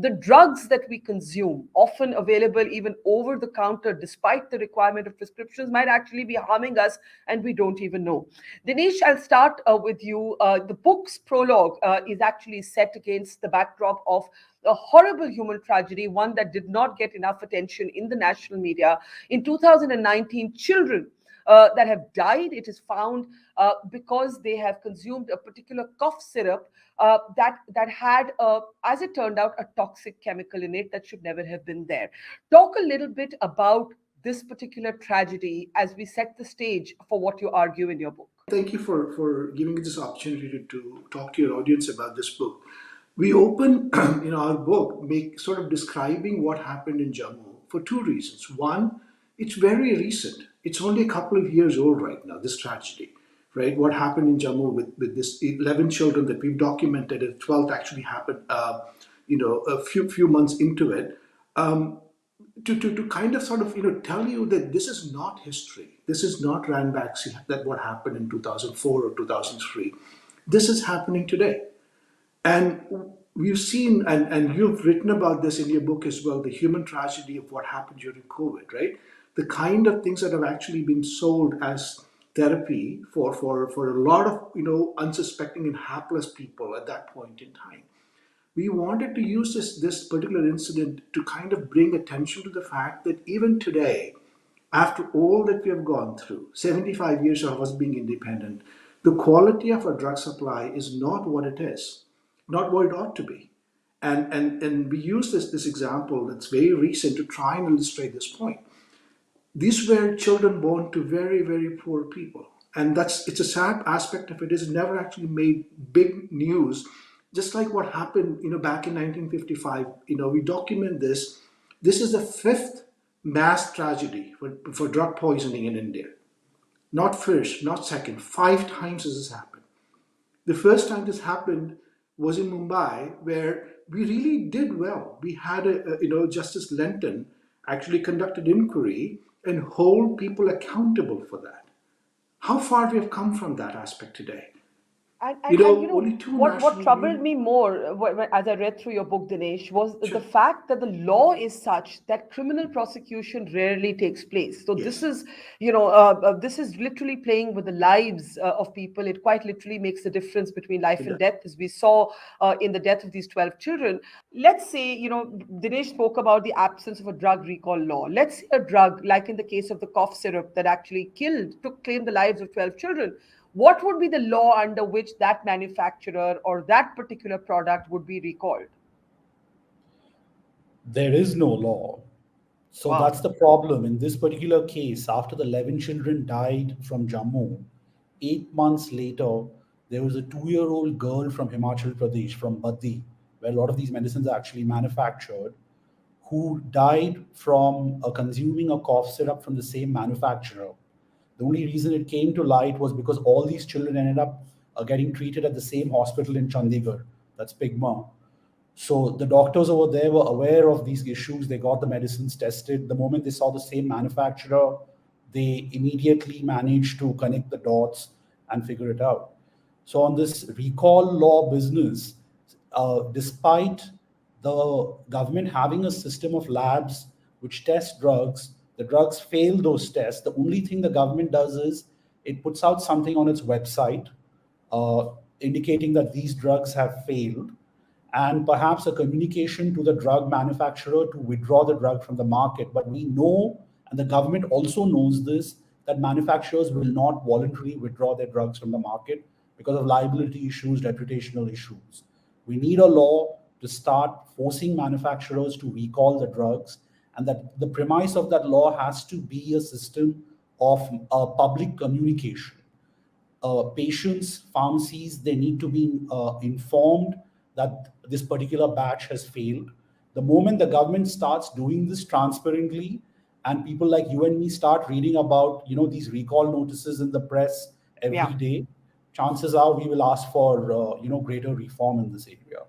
the drugs that we consume, often available even over the counter, despite the requirement of prescriptions, might actually be harming us and we don't even know. Dinesh, I'll start with you. The book's prologue is actually set against the backdrop of a horrible human tragedy, one that did not get enough attention in the national media. In 2019, children that have died, it is found, because they have consumed a particular cough syrup that had, as it turned out, a toxic chemical in it that should never have been there. Talk a little bit about this particular tragedy as we set the stage for what you argue in your book. Thank you for giving me this opportunity to talk to your audience about this book. We open our book make sort of describing what happened in Jammu for two reasons. One, it's very recent. It's only a couple of years old right now, this tragedy, right? What happened in Jammu with this 11 children that we've documented, and 12th actually happened, a few months into it. To kind of sort of tell you that this is not history. This is not Ranbaxy, that what happened in 2004 or 2003. This is happening today. And we've seen, and you've written about this in your book as well, the human tragedy of what happened during COVID, right? The kind of things that have actually been sold as therapy for a lot of unsuspecting and hapless people at that point in time. We wanted to use this particular incident to kind of bring attention to the fact that even today, after all that we have gone through, 75 years of us being independent, the quality of our drug supply is not what it is, not what it ought to be. And we use this example that's very recent to try and illustrate this point. These were children born to very, very poor people. And it's a sad aspect of it is it never actually made big news. Just like what happened, back in 1955, we document this. This is the fifth mass tragedy for drug poisoning in India. Not first, not second, 5 times has this happened. The first time this happened was in Mumbai, where we really did well. We had Justice Lenton actually conducted inquiry and hold people accountable for that. How far we have come from that aspect today. Only two What national troubled media. me more as I read through your book, Dinesh, was the fact that the law is such that criminal prosecution rarely takes place. So this Yes. is, this is literally playing with the lives of people. It quite literally makes a difference between life It and does. death, as we saw in the death of these 12 children. Let's say, Dinesh spoke about the absence of a drug recall law. Let's say a drug, like in the case of the cough syrup that actually claimed the lives of 12 children. What would be the law under which that manufacturer or that particular product would be recalled? There is no law. So Wow. that's the problem. In this particular case, after the 11 children died from Jammu, 8 months later, there was a 2-year-old girl from Himachal Pradesh, from Baddi, where a lot of these medicines are actually manufactured, who died from consuming a cough syrup from the same manufacturer. The only reason it came to light was because all these children ended up getting treated at the same hospital in Chandigarh, that's Pigma. So the doctors over there were aware of these issues. They got the medicines tested. The moment they saw the same manufacturer, they immediately managed to connect the dots and figure it out. So on this recall law business, despite the government having a system of labs which test drugs, the drugs fail those tests. The only thing the government does is it puts out something on its website uh, indicating that these drugs have failed, and perhaps a communication to the drug manufacturer to withdraw the drug from the market. But we know, and the government also knows this, that manufacturers will not voluntarily withdraw their drugs from the market because of liability issues, reputational issues. We need a law to start forcing manufacturers to recall the drugs, and that the premise of that law has to be a system of public communication. Patients, pharmacies, they need to be informed that this particular batch has failed. The moment the government starts doing this transparently, and people like you and me start reading about these recall notices in the press every Yeah. day, chances are we will ask for greater reform in this area.